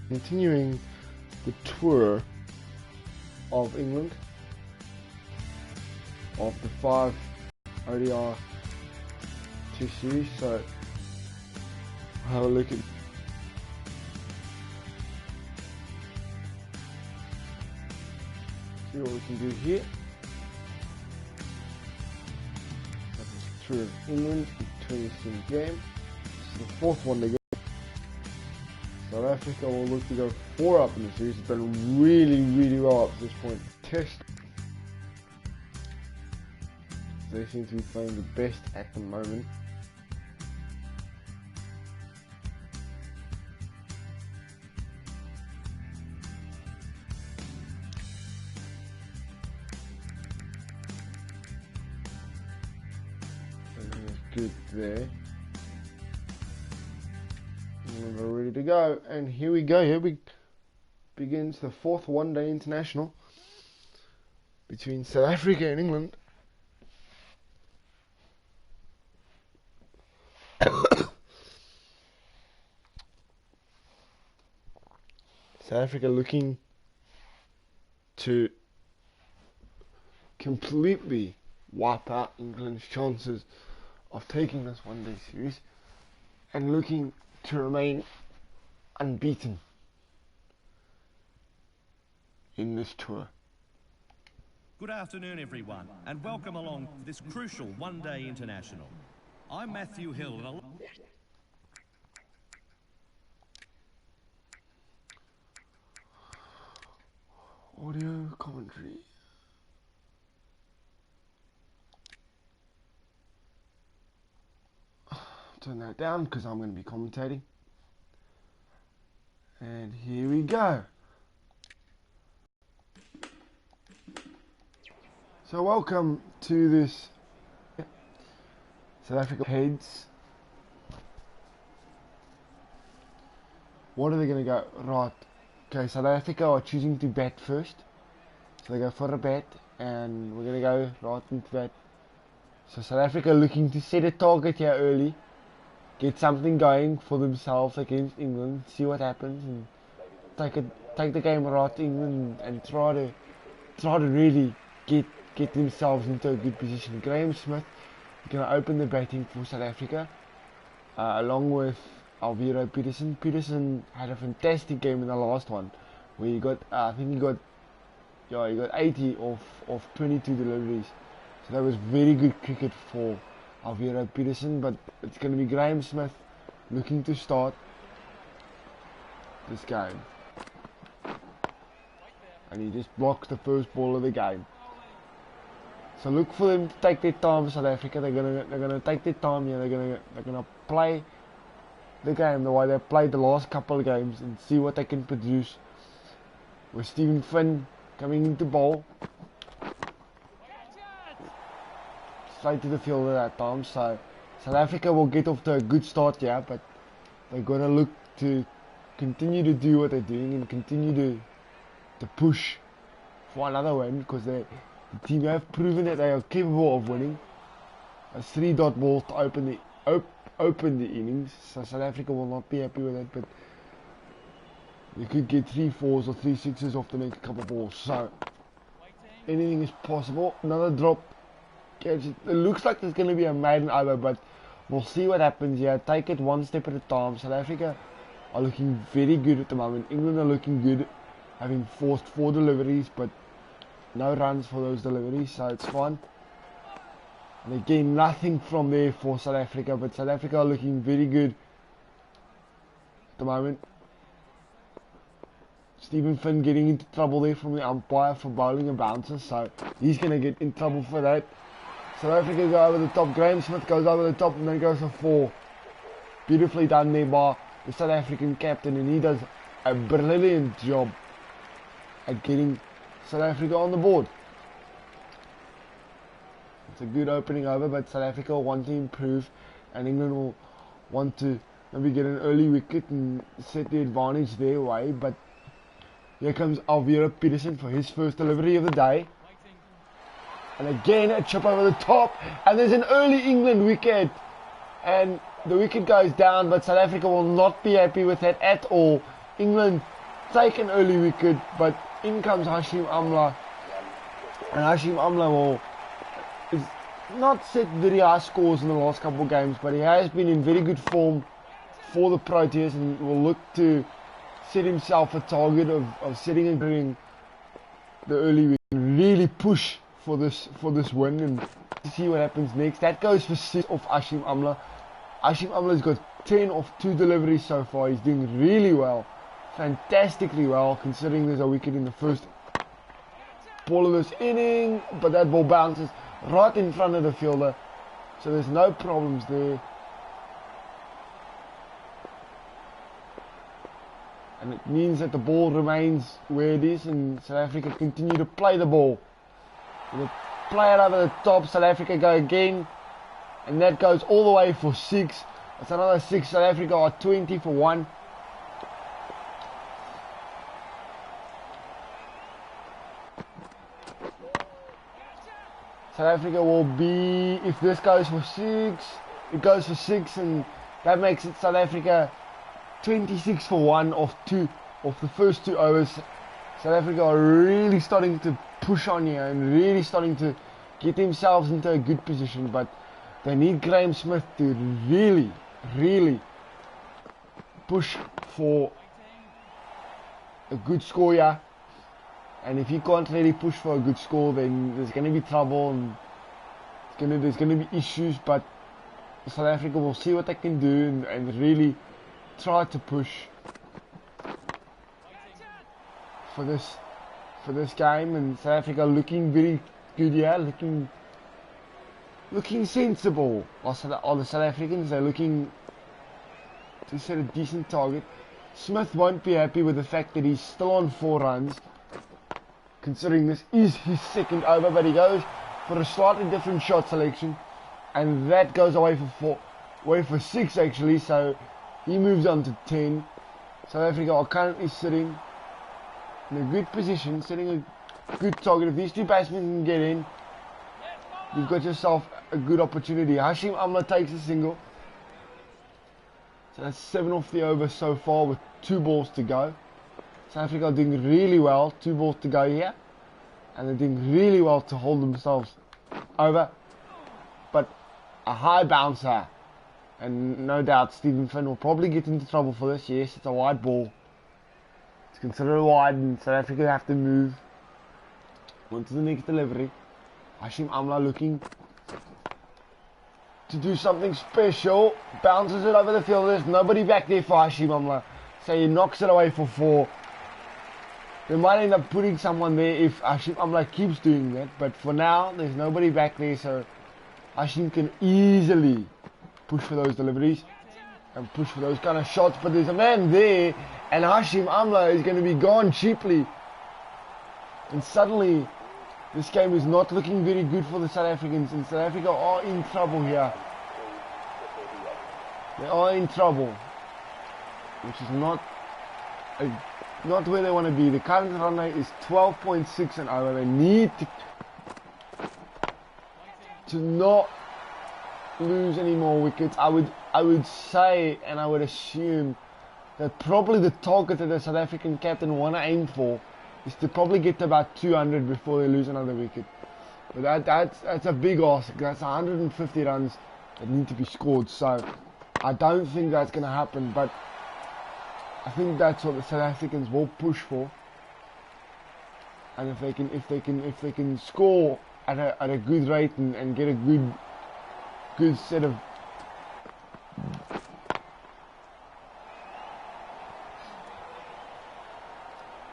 Continuing the tour of England of the 5 ODI Test series, so I'll have a look at see what we can do here. Tour of England, 27th game. This is the 4th one to go. South Africa will look to go 4 up in the series. It's done really well up to this point. Test. They seem to be playing the best at the moment. Good there. And we're ready to go, and here we go. Here begins the 4th one-day international between South Africa and England. South Africa looking to completely wipe out England's chances of taking this one-day series and looking to remain unbeaten in this tour. Good afternoon, everyone, and welcome along to this crucial one-day international. I'm Matthew Hill, and audio commentary. Turn that down because I'm going to be commentating. And here we go. So welcome to this South Africa heads. What are they going to go? Right. Okay, South Africa are choosing to bat first. So they go for a bat, and we're going to go right into that. So South Africa looking to set a target here early. Get something going for themselves against England, see what happens, and take the game right to England and try to really get themselves into a good position. Graeme Smith is going to open the batting for South Africa, along with Alviro Petersen. Petersen had a fantastic game in the last one, where he got I think he got 80 off 22 deliveries. So that was very good cricket for Alviro Petersen, but it's going to be Graeme Smith looking to start this game, and he just blocks the first ball of the game. So look for them to take their time. South Africa, they're gonna take their time here. They're gonna play the game the way they played the last couple of games and see what they can produce. With Stephen Finn coming into bowl. Straight to the field at that time, so South Africa will get off to a good start here, but they're going to look to continue to do what they're doing and continue to push for another win, because the team have proven that they are capable of winning. A 3-dot ball to open the innings, so South Africa will not be happy with it, but you could get 3 4s or 3 6s off the next couple of balls, so anything is possible. Another drop. It looks like there's going to be a maiden over, but we'll see what happens here. Take it one step at a time. South Africa are looking very good at the moment. England are looking good, having forced 4 deliveries, but no runs for those deliveries, so it's fine. And again, nothing from there for South Africa, but South Africa are looking very good at the moment. Stephen Finn getting into trouble there from the umpire for bowling a bouncer, so he's going to get in trouble for that. South Africa go over the top. Graeme Smith goes over the top and then goes for 4. Beautifully done there by the South African captain, and he does a brilliant job at getting South Africa on the board. It's a good opening over, but South Africa will want to improve, and England will want to maybe get an early wicket and set the advantage their way. But here comes Alviro Petersen for his first delivery of the day. And again a chip over the top, and there's an early England wicket, and the wicket goes down, but South Africa will not be happy with that at all. England take an early wicket, but in comes Hashim Amla, and Hashim Amla is not set very high scores in the last couple of games, but he has been in very good form for the Proteas and will look to set himself a target of setting and doing the early wicket and really push for this win and to see what happens next. That goes for 6 off Hashim Amla. Hashim Amla's got 10 off 2 deliveries so far. He's doing really well, fantastically well, considering there's a wicket in the first ball of this inning, but that ball bounces right in front of the fielder, so there's no problems there. And it means that the ball remains where it is and South Africa continue to play the ball. They play it over the top, South Africa go again, and that goes all the way for 6. That's another 6. South Africa are 20 for 1. South Africa will be, if this goes for 6, it goes for 6, and that makes it South Africa 26 for 1 of the first 2 overs. South Africa are really starting to push on here and really starting to get themselves into a good position, but they need Graeme Smith to really push for a good score here. And if he can't really push for a good score, then there's going to be trouble and there's going to be issues. But South Africa will see what they can do and really try to push for this game. And South Africa looking very good here, looking sensible. All the South Africans, they're looking to set a decent target. Smith won't be happy with the fact that he's still on 4 runs. Considering this is his second over, but he goes for a slightly different shot selection, and that goes away for 6 actually, so he moves on to 10. South Africa are currently sitting in a good position, setting a good target. If these 2 batsmen can get in, you've got yourself a good opportunity. Hashim Amla takes a single, so that's 7 off the over so far with 2 balls to go. South Africa are doing really well, 2 balls to go here, and they're doing really well to hold themselves over, but a high bouncer, and no doubt Stephen Finn will probably get into trouble for this. Yes, it's a wide ball, it's considered wide, and South Africa have to move on to the next delivery. Hashim Amla looking to do something special, bounces it over the field. There's nobody back there for Hashim Amla, so he knocks it away for 4. They might end up putting someone there if Hashim Amla keeps doing that, but for now there's nobody back there, so Hashim can easily push for those deliveries and push for those kind of shots. But there's a man there, and Hashim Amla is going to be gone cheaply, and suddenly this game is not looking very good for the South Africans, and South Africa are in trouble here. They are in trouble, which is not where they want to be. The current run rate is 12.6 and over. They need to not lose any more wickets. I would say, and I would assume that probably the target that the South African captain want to aim for is to probably get to about 200 before they lose another wicket. But that's a big ask. That's 150 runs that need to be scored. So I don't think that's going to happen, but I think that's what the South Africans will push for. And if they can score at a good rate and get a good set of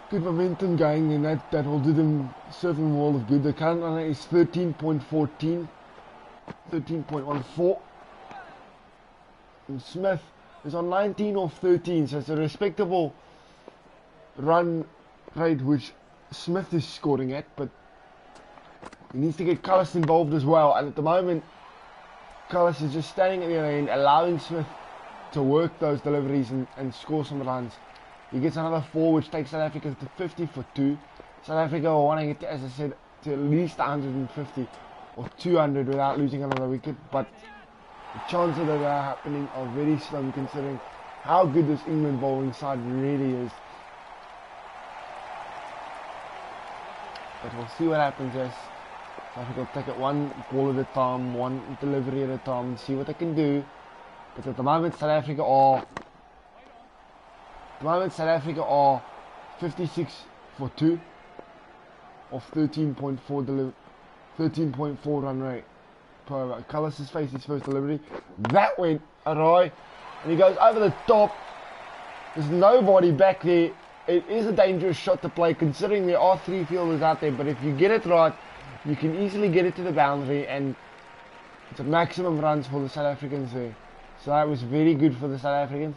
good momentum going, then that will do them certain world of good. The current runner is 13.14, 13.14, and Smith is on 19 off 13, so it's a respectable run rate which Smith is scoring at, but he needs to get Cullis involved as well. And at the moment, Cullis is just standing at the other end, allowing Smith to work those deliveries and score some runs. He gets another 4, which takes South Africa to 50 for 2. South Africa are wanting it, as I said, to at least 150 or 200 without losing another wicket, but the chances of that happening are very slim considering how good this England bowling side really is. but we'll see what happens. Yes, South Africa will take it one ball at a time, one delivery at a time, and see what they can do. But at the moment, South Africa are 56 for 2 of 13.4 run rate per over. Cullis has faced his first delivery. That went awry, and he goes over the top. There's nobody back there. It is a dangerous shot to play considering there are 3 fielders out there, but if you get it right, you can easily get it to the boundary, and it's a maximum runs for the South Africans there. So that was very good for the South Africans.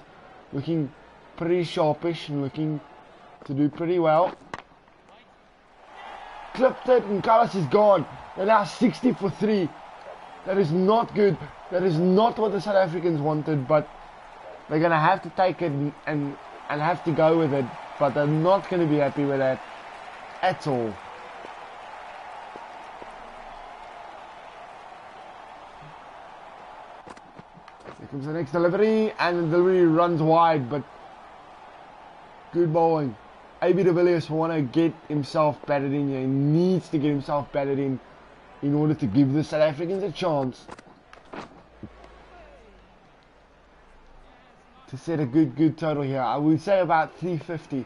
Looking pretty sharpish and looking to do pretty well. Clipped it and Cullis is gone. They're now 60 for 3. That is not good. That is not what the South Africans wanted, but they're going to have to take it and have to go with it. But they're not going to be happy with that at all. Here comes the next delivery, and the delivery runs wide, but good bowling. AB de Villiers want to get himself batted in here. He needs to get himself batted in order to give the South Africans a chance to set a good total here. I would say about 350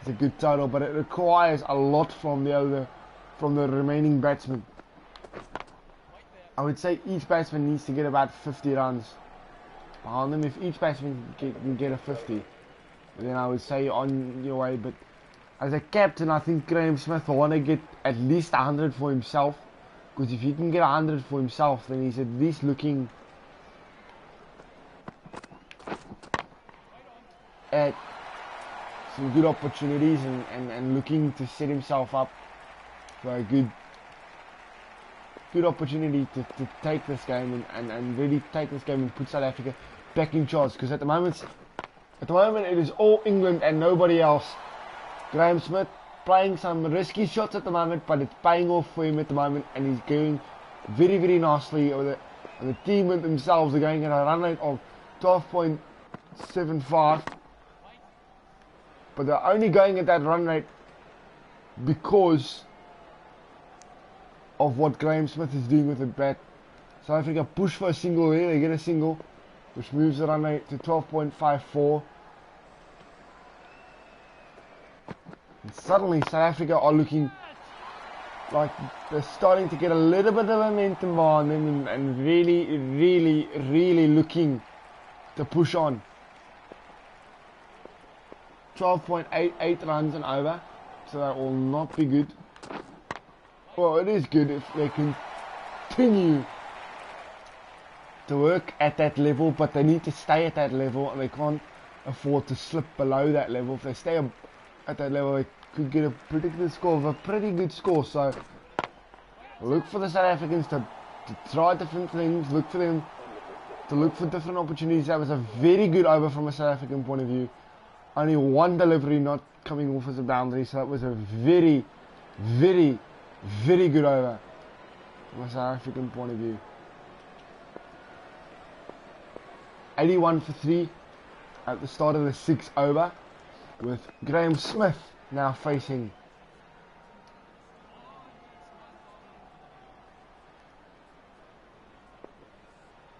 is a good total, but it requires a lot from the remaining batsmen. I would say each batsman needs to get about 50 runs behind them. If each batsman can get a 50, then I would say on your way. But as a captain, I think Graeme Smith will want to get at least 100 for himself, because if he can get 100 for himself, then he's at least looking at some good opportunities and looking to set himself up for a good opportunity to take this game and really take this game and put South Africa back in charge, because at the moment it is all England and nobody else. Graeme Smith playing some risky shots at the moment, but it's paying off for him at the moment, and he's going very, very nicely. And the team themselves are going at a run rate of 12.75, but they're only going at that run rate because of what Graeme Smith is doing with the bat. South Africa push for a single here. They get a single, which moves the run rate to 12.54. And suddenly South Africa are looking like they're starting to get a little bit of momentum on them and really, really, really looking to push on. 12.88 runs and over, so that will not be good. Well, it is good if they continue to work at that level, but they need to stay at that level, and they can't afford to slip below that level. If they stay at that level, they could get a predicted score of a pretty good score. So look for the South Africans to try different things, look for them to look for different opportunities. That was a very good over from a South African point of view. Only one delivery not coming off as a boundary, so that was a very, very, very good over from a South African point of view. 81 for 3 at the start of the 6th over, with Graeme Smith now facing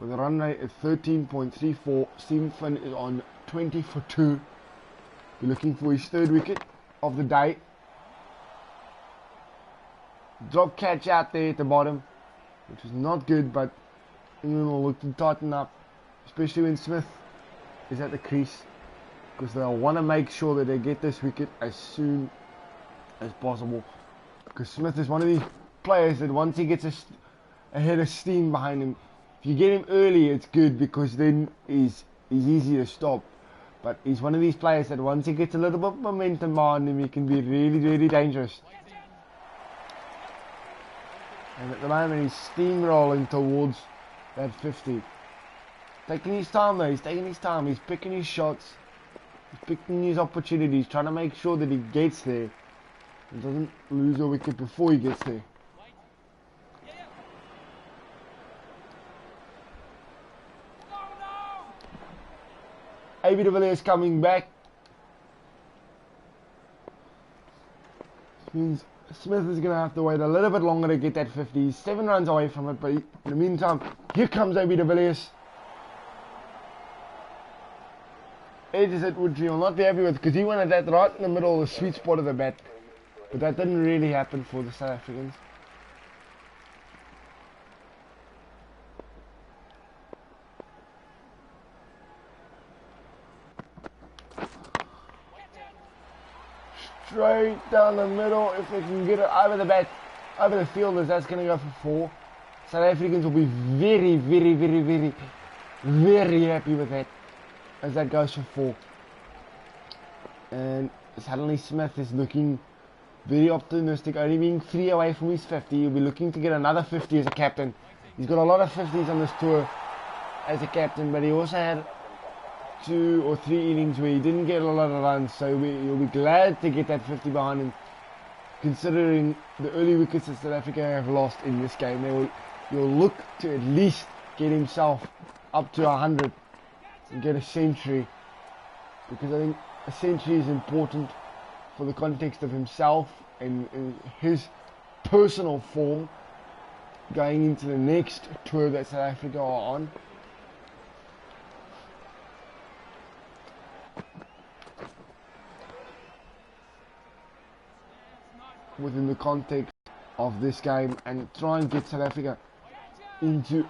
with a run rate at 13.34. Stephen Finn is on 20 for 2. Be looking for his 3rd wicket of the day. Drop catch out there at the bottom, which is not good, but England will look to tighten up, especially when Smith is at the crease, because they'll want to make sure that they get this wicket as soon as possible, because Smith is one of these players that once he gets a head of steam behind him, if you get him early it's good, because then he's easy to stop. But he's one of these players that once he gets a little bit of momentum behind him, he can be really, really dangerous. And at the moment he's steamrolling towards that 50. Taking his time though, he's taking his time, he's picking his shots, he's picking his opportunities, trying to make sure that he gets there and doesn't lose a wicket before he gets there. AB de Villiers coming back. This means Smith is going to have to wait a little bit longer to get that 50. He's 7 runs away from it, but in the meantime, here comes AB de Villiers. Edges it, which you'll not be happy with, because he wanted that right in the middle of the sweet spot of the bat. But that didn't really happen for the South Africans. Straight down the middle. If they can get it over the bat, over the fielders, that's going to go for 4. South Africans will be very, very, very, very, very happy with that, as that goes for 4. And suddenly Smith is looking very optimistic, only being 3 away from his 50. He'll be looking to get another 50 as a captain. He's got a lot of 50s on this tour as a captain, but he also had 2 or 3 innings where he didn't get a lot of runs, so he'll be glad to get that 50 behind him, considering the early wickets that South Africa have lost in this game. He'll look to at least get himself up to 100 and get a century, because I think a century is important for the context of himself and his personal form going into the next tour that South Africa are on. Within the context of this game, and try and get South Africa into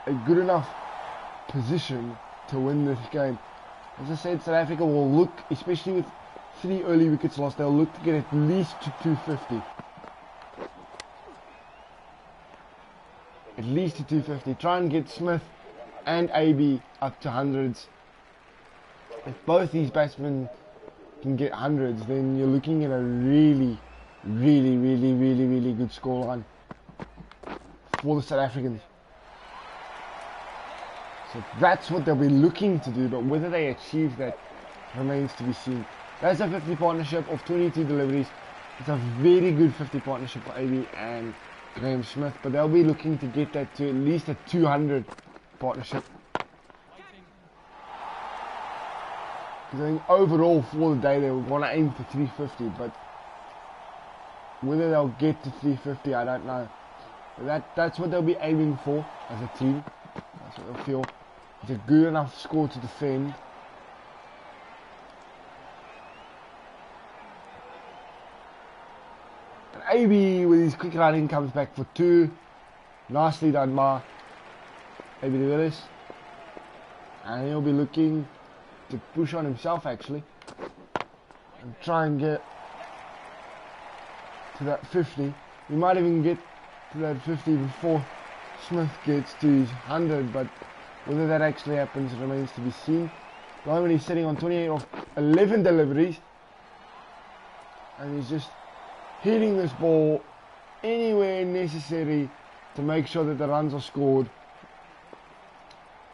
a good enough position to win this game. As I said, South Africa will look, especially with 3 early wickets lost, they'll look to get at least to 250. At least to 250. Try and get Smith and AB up to hundreds. If both these batsmen can get hundreds, then you're looking at a really good scoreline for the South Africans. So that's what they'll be looking to do, but whether they achieve that remains to be seen. That's a 50 partnership of 22 deliveries. It's a very good 50 partnership for AB and Graeme Smith, but they'll be looking to get that to at least a 200 partnership. Because I think overall for the day they would want to aim for 350, but whether they'll get to 350, I don't know. But that's what they'll be aiming for as a team. That's what they'll feel. It's a good enough score to defend. And AB with his quick running comes back for 2. Nicely done by AB de Villiers. And he'll be looking to push on himself actually and try and get to that 50. He might even get to that 50 before Smith gets to his 100, but whether that actually happens remains to be seen. At the moment he's sitting on 28 of 11 deliveries, and he's just hitting this ball anywhere necessary to make sure that the runs are scored.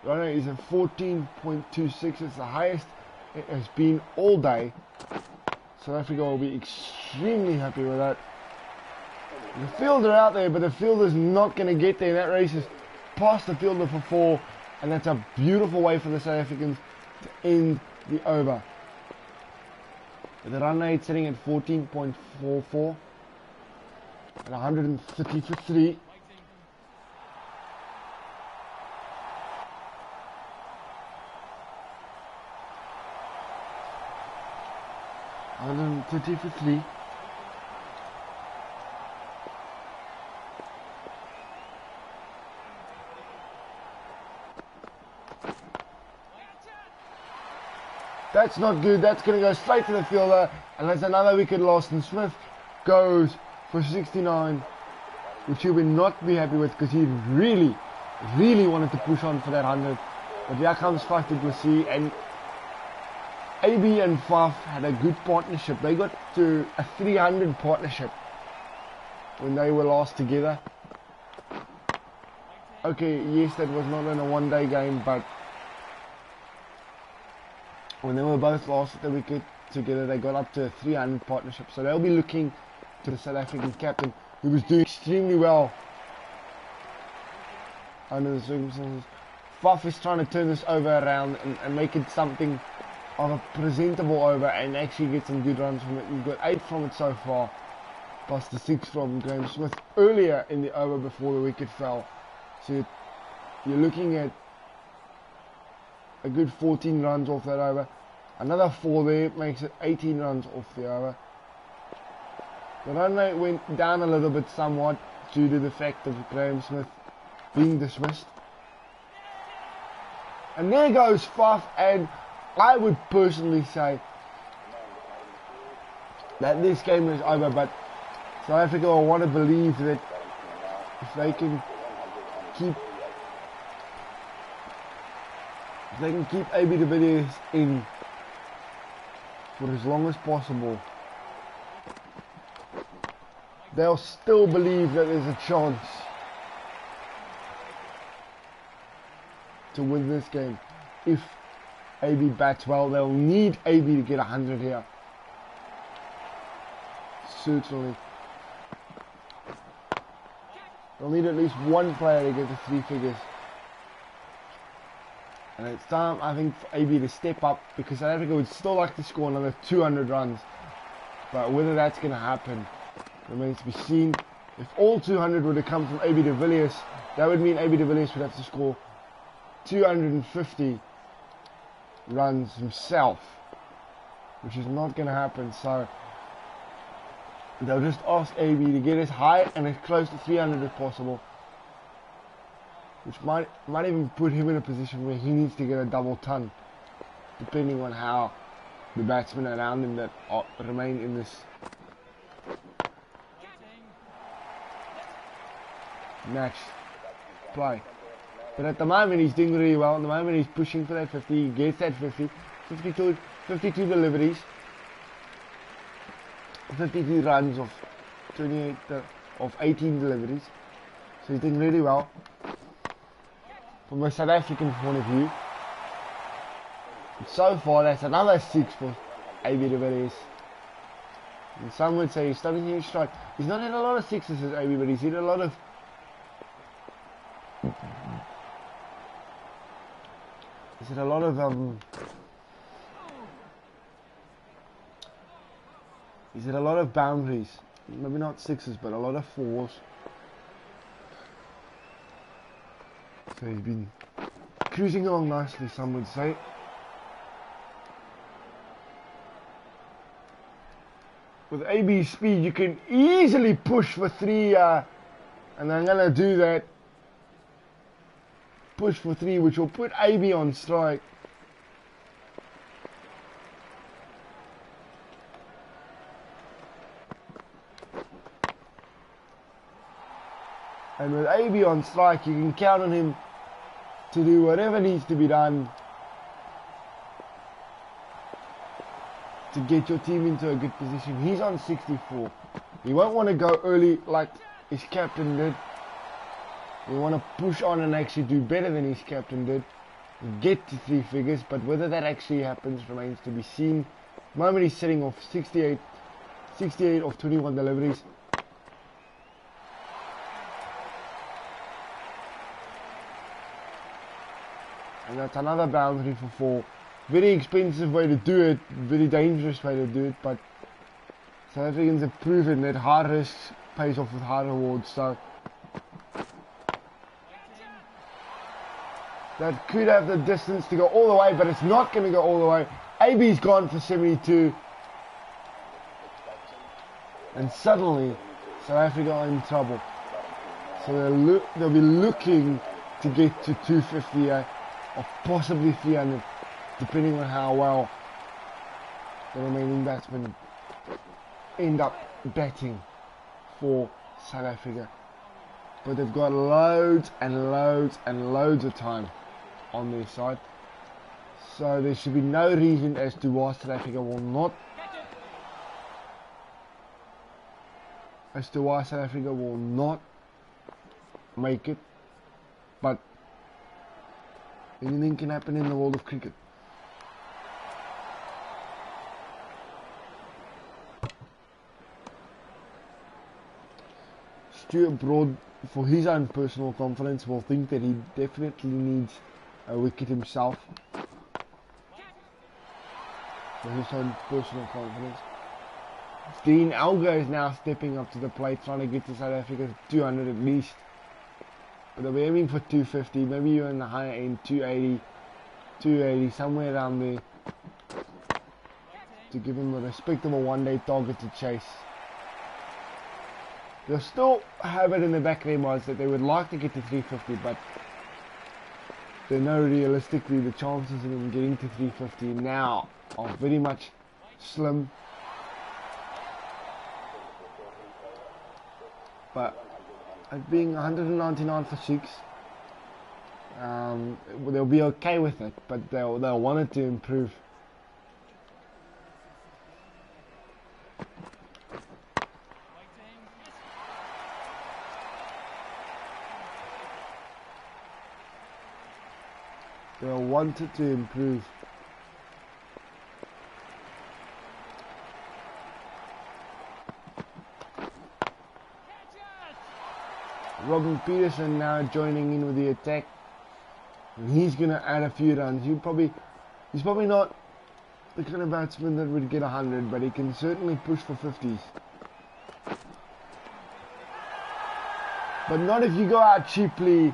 Run rate is at 14.26. It's the highest it has been all day. South Africa will be extremely happy with that. The fielder out there, but the fielder's not going to get there. That race is past the fielder for 4, and that's a beautiful way for the South Africans to end the over. The run rate sitting at 14.44 and 130 for 3. And 30 for 3. That's not good. That's going to go straight to the fielder, and that's another wicket lost. And Smith goes for 69, which he will not be happy with, because he really wanted to push on for that 100. But here comes Faf du Plessis, and AB and Faf had a good partnership. They got to a 300 partnership when they were last together. Okay, yes, that was not in a one-day game, but when they were both last at the wicket together, they got up to a 300 partnership. So they'll be looking to the South African captain, who was doing extremely well under the circumstances. Faf is trying to turn this over around and make it something of a presentable over and actually get some good runs from it. We've got 8 from it so far. Plus the 6 from Graham Smith earlier in the over before the wicket fell. So you're looking at a good 14 runs off that over. Another 4 there makes it 18 runs off the over. The run rate went down a little bit somewhat due to the fact of Graham Smith being dismissed. And there goes Faf, and I would personally say that this game is over, but South Africa will want to believe that if they can keep AB de Villiers in for as long as possible, they'll still believe that there's a chance to win this game. If AB bats well, they'll need AB to get 100 here. Certainly. They'll need at least one player to get to 3 figures. And it's time, I think, for AB to step up, because South Africa would still like to score another 200 runs. But whether that's going to happen remains to be seen. If all 200 were to come from AB de Villiers, that would mean AB de Villiers would have to score 250 runs himself, which is not going to happen. So they'll just ask AB to get as high and as close to 300 as possible, which might even put him in a position where he needs to get a double ton, depending on how the batsmen around him that remain in this match play. But at the moment he's doing really well. At the moment he's pushing for that 50. He gets that 50. 52 deliveries. 52 runs of 28 of 18 deliveries. So he's doing really well. From a South African point of view. And so far that's another 6 for AB de Villiers. And some would say he's starting to strike. He's not hit a lot of 6s as AB, but he's hit a lot of he's hit a lot of boundaries, maybe not 6s, but a lot of 4s. So he's been cruising along nicely, some would say. With AB's speed, you can easily push for 3, and I'm gonna do that. Push for 3, which will put AB on strike. And with AB on strike, you can count on him to do whatever needs to be done to get your team into a good position. He's on 64. You won't want to go early like his captain did. You want to push on and actually do better than his captain did. Get to 3 figures, but whether that actually happens remains to be seen. At the moment he's sitting off 68 of 21 deliveries. And that's another boundary for 4. Very expensive way to do it, very dangerous way to do it, but South Africans have proven that high risk pays off with high rewards. So that could have the distance to go all the way, but it's not going to go all the way. AB's gone for 72. And suddenly, South Africa are in trouble. So they'll be looking to get to 250 or possibly 300, depending on how well the remaining batsmen end up batting for South Africa. But they've got loads and loads and loads of time on their side, so there should be no reason as to why South Africa will not make it. But anything can happen in the world of cricket. Stuart Broad, for his own personal confidence, will think that he definitely needs a wicket himself. For his own personal confidence. Dean Elgar is now stepping up to the plate, trying to get to South Africa to 200 at least. But they'll be aiming for 250, maybe you're in the higher end, 280, somewhere around there, to give him a respectable one-day target to chase. They'll still have it in the back of their minds that they would like to get to 350, but they know realistically the chances of them getting to 350 now are very much slim. But it being 199 for 6, they'll be okay with it, but they'll want it to improve. They'll want it to improve. Robin Peterson now joining in with the attack, and he's going to add a few runs. He's probably not the kind of batsman that would get 100, but he can certainly push for 50s. But not if you go out cheaply.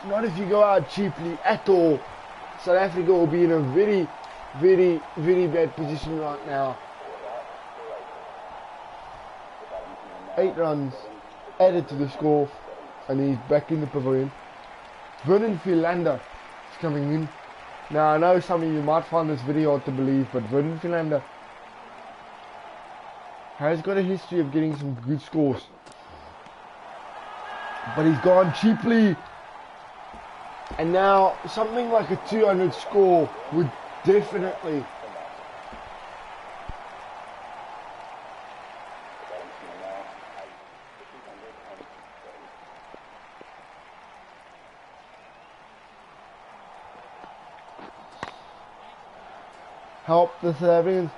Not if you go out cheaply at all. South Africa will be in a very, very, very bad position right now. 8 runs added to the score, and he's back in the pavilion. Vernon Philander is coming in. Now I know some of you might find this very hard to believe, but Vernon Philander has got a history of getting some good scores. But he's gone cheaply. And now something like a 200 score would definitely help the South Africans.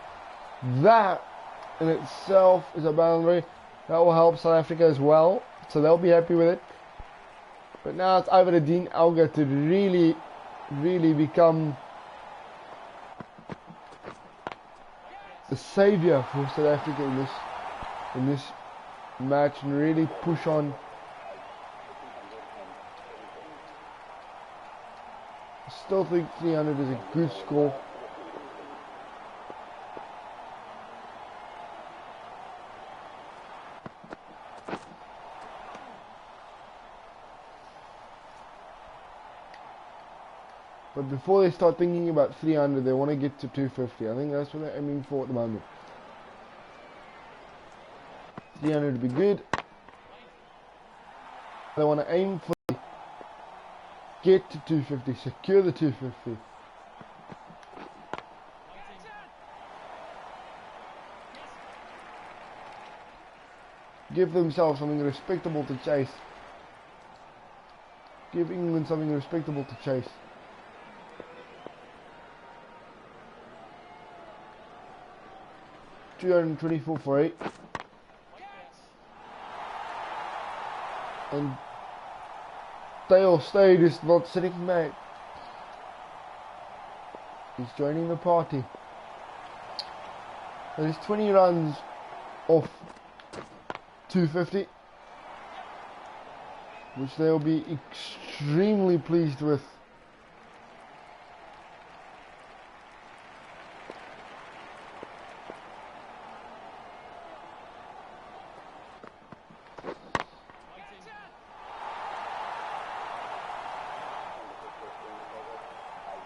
That in itself is a boundary that will help South Africa as well, so they'll be happy with it. But now it's over to Dean Elgar to really, really become the saviour for South Africa in this match and really push on. I still think 300 is a good score. But before they start thinking about 300, they want to get to 250. I think that's what they're aiming for at the moment. 300 would be good. They want to aim for get to 250, secure the 250. Give themselves something respectable to chase. Give England something respectable to chase. $224 for 8. And Dale Steyn is not sitting back. He's joining the party. There's 20 runs off 250, which they'll be extremely pleased with.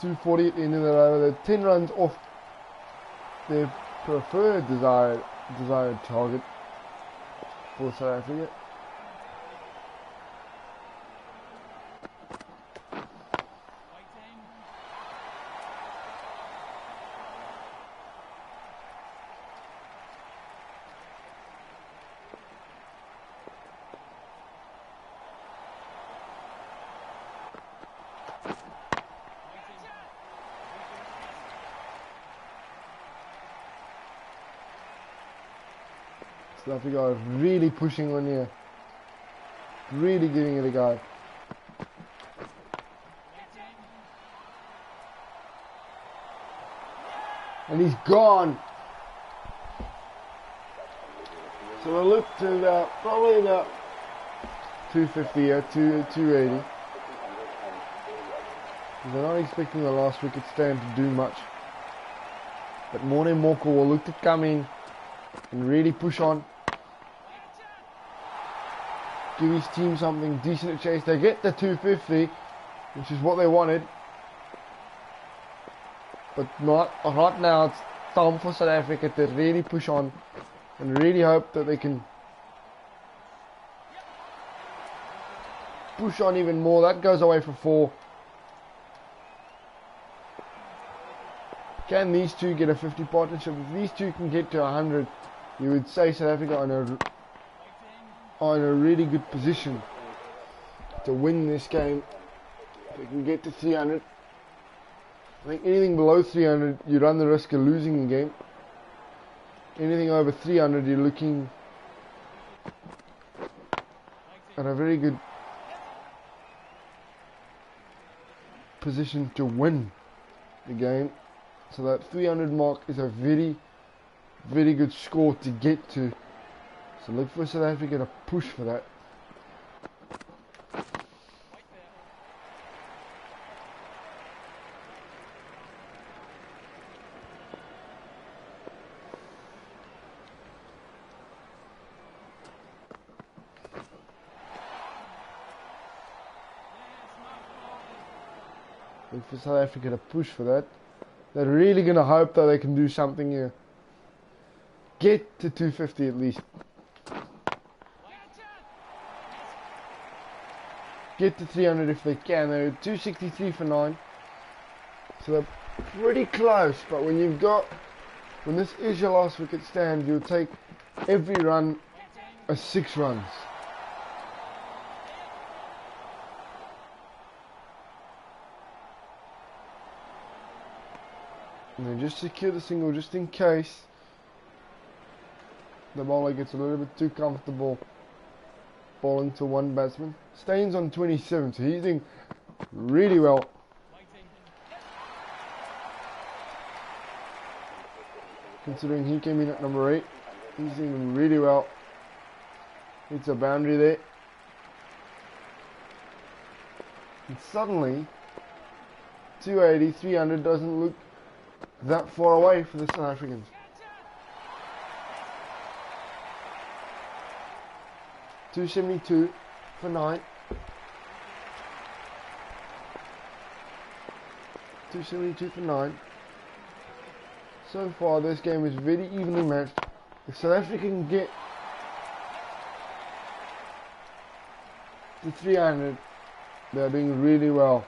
.240 at the end of the over. They're 10 runs off their preferred desired target for South Africa. South Africa are really pushing on here. Really giving it a go. And he's gone. So we'll look to probably about 250 or 280. They're not expecting the last wicket stand to do much. But Morne Morkel will look to come in and really push on. Give his team something decent to chase. They get the 250, which is what they wanted. But not right now. It's time for South Africa to really push on and really hope that they can push on even more. That goes away for 4. Can these two get a 50 partnership? If these two can get to 100, you would say South Africa are in a really good position to win this game. If they can get to 300, I think anything below 300, you run the risk of losing the game. Anything over 300, you're looking at a very good position to win the game. So that 300 mark is a very, very good score to get to. So look for South Africa to push for that. Look for South Africa to push for that. They're really going to hope that they can do something here. Get to 250 at least. Get to 300 if they can. They're 263 for 9. So they're pretty close. But when this is your last wicket stand, you'll take every run as 6 runs. And then just secure the single just in case the bowler gets a little bit too comfortable bowling to one batsman. Staines on 27, so he's doing really well. Considering he came in at number 8, he's doing really well. It's a boundary there. And suddenly, 280, 300 doesn't look that far away for the South Africans. .272 for 9. 272 for 9. So far this game is very evenly matched. If South Africa can get to 300, they're doing really well.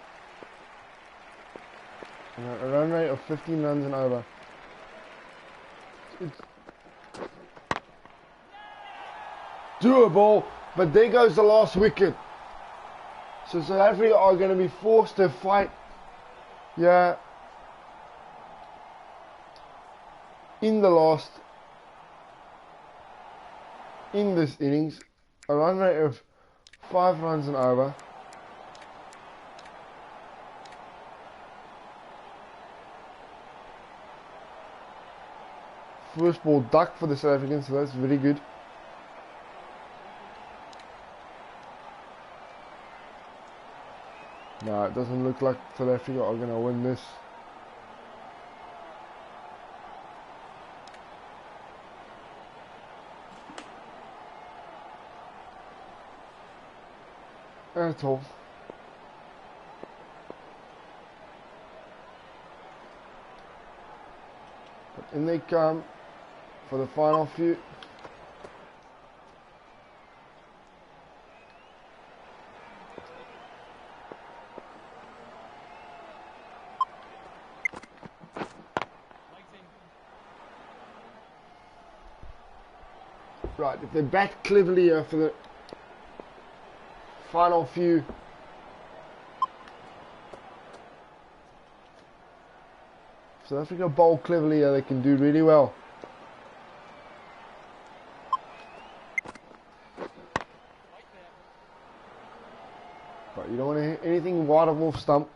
A run rate of 15 runs and over. It's doable, but there goes the last wicket. So South Africa are going to be forced to fight. Yeah. In this innings, a run rate of 5 runs and over. First ball duck for the South Africans, so that's very good. No, it doesn't look like South Africa are going to win this. At all. But in they come for the final few. Right, if they bat cleverly here for the final few. South Africa bowl cleverly here, they can do really well. But you don't want to hit anything wide of off stump.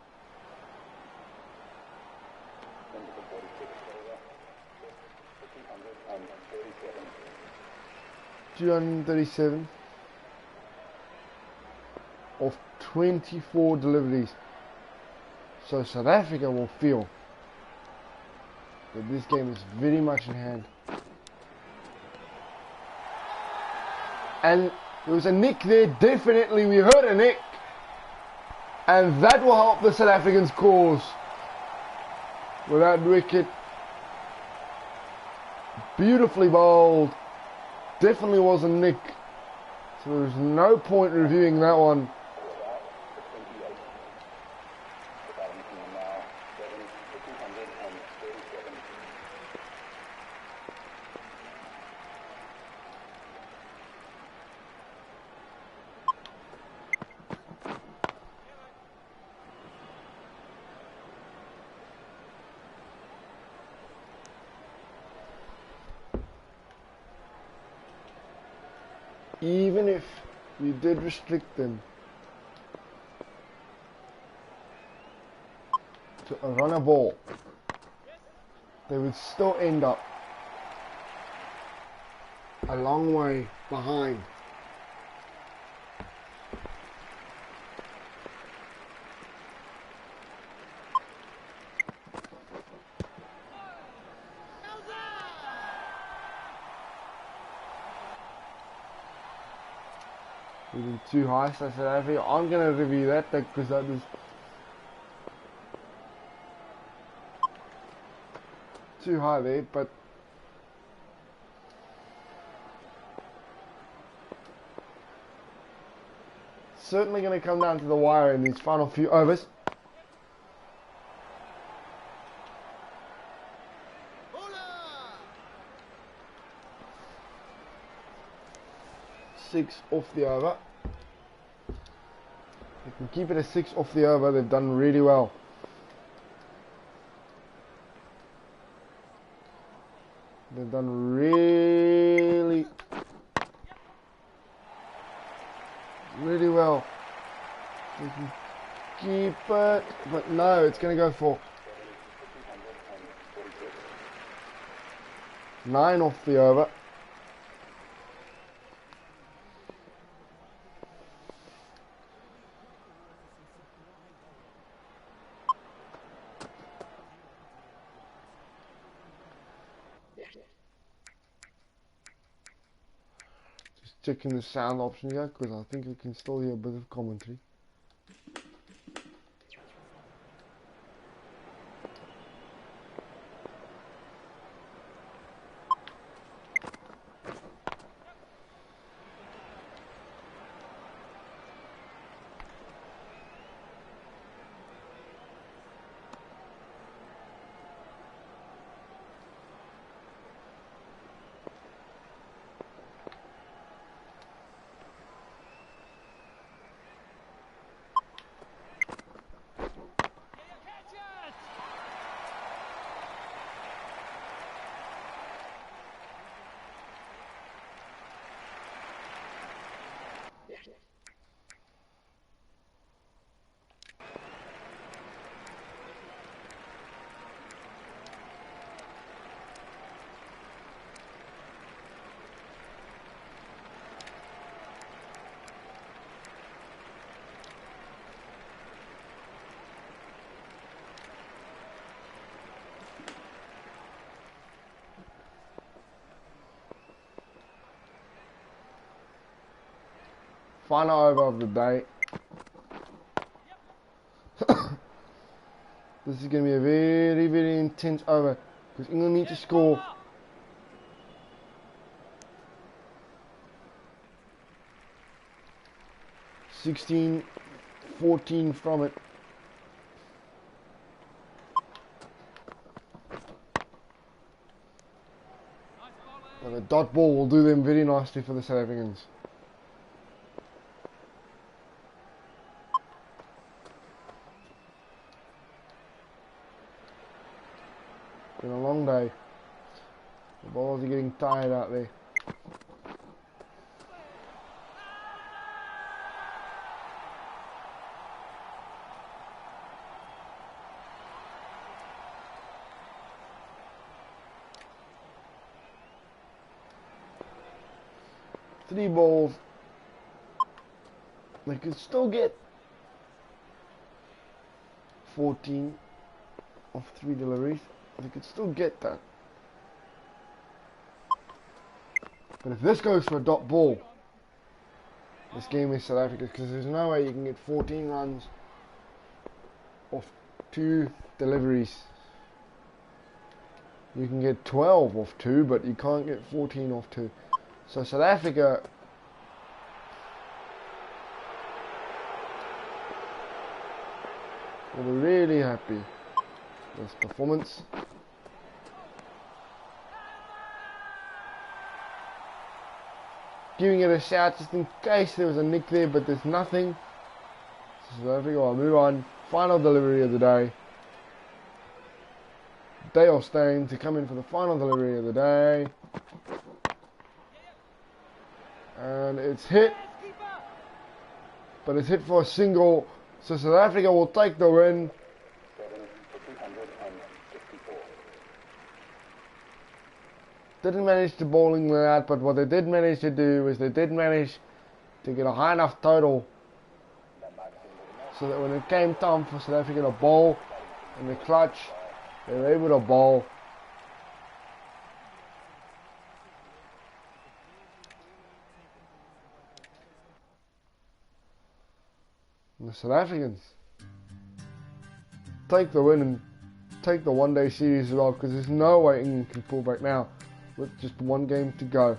237 of 24 deliveries. So South Africa will feel that this game is very much in hand. And there was a nick there, definitely. We heard a nick. And that will help the South Africans' cause. With that wicket. Beautifully bowled. Definitely was a nick. So there's no point reviewing that one. Even if we did restrict them to a runner ball, they would still end up a long way behind. Even too high, so I said, I'm going to review that because that was too high there, but certainly going to come down to the wire in these final few overs. Six off the over. They can keep it a 6 off the over. They've done really well. They've done really well. They can keep it, but no, it's going to go for 9 off the over. Checking the sound option here because I think we can still hear a bit of commentary. Final over of the day. This is going to be a very, very intense over because England need to score 16, 14 from it. But the dot ball will do them very nicely for the South Africans. It's been a long day. The bowlers are getting tired out there. 3 balls. They could still get 14 of 3 deliveries. They could still get that. But if this goes for a dot ball, this game is South Africa, because there's no way you can get 14 runs off 2 deliveries. You can get 12 off 2, but you can't get 14 off 2. So South Africa will be really happy with this performance. Giving it a shout just in case there was a nick there, but there's nothing. So South Africa will move on. Final delivery of the day. Dale Steyn to come in for the final delivery of the day. And it's hit. But it's hit for a single. So South Africa will take the win. Didn't manage to bowling that out, but what they did manage to do is they did manage to get a high enough total so that when it came time for South Africa to bowl in the clutch, they were able to bowl. And the South Africans take the win and take the one-day series as well, because there's no way England can pull back now with just one game to go.